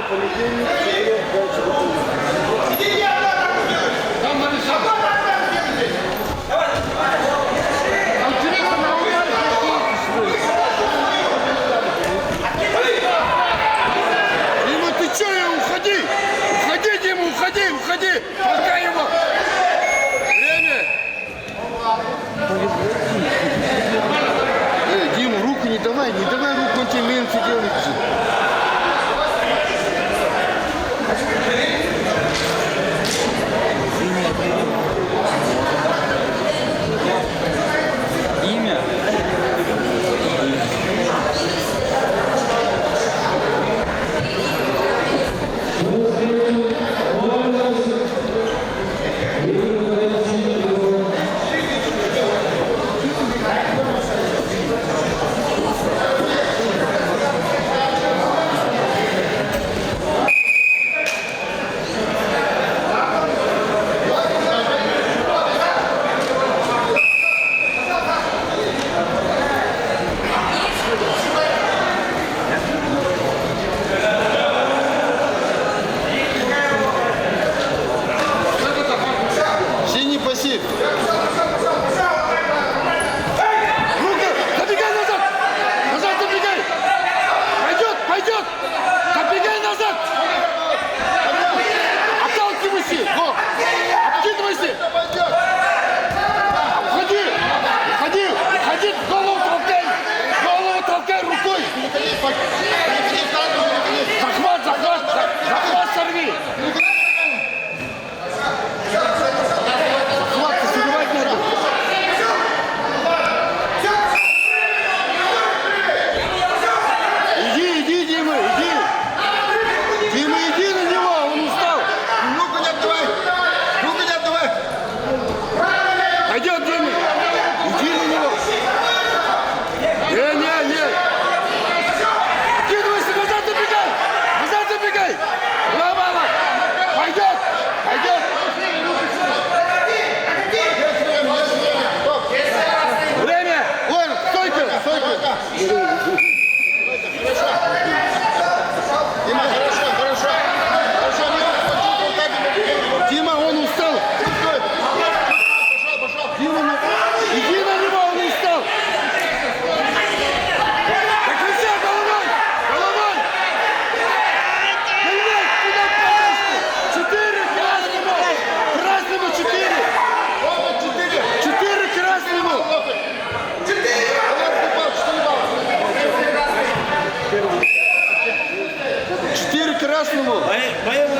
понедельник, четверг, дальше Дима, ты что, уходи! Уходи, Дима, уходи, уходи! Толкай его! Время! Дима, руку не давай руку, он тебе меньше делает. Имя? Синий пассив. Рука, забегай назад! Назад забегай! Пойдет! Забегай назад! Отталкивайся! Во! Обкидывайся! Уходи! Голову толкай рукой! Захват сорви! Захват сорвать надо! Иди, Дима, иди! Дима, иди на него, он устал! Руку не отдавай! Пойдет, Дима! Иди на него! Не! Откидывайся, назад забегай! Ломала! Пойдет! Время! Вон, стойка! Дима, хорошо. Дима, он устал! Дима, иди на него, он устал! Так нельзя, головой! Блядь, куда пошли? 4 красному! 4 красному! 4 красному! Поем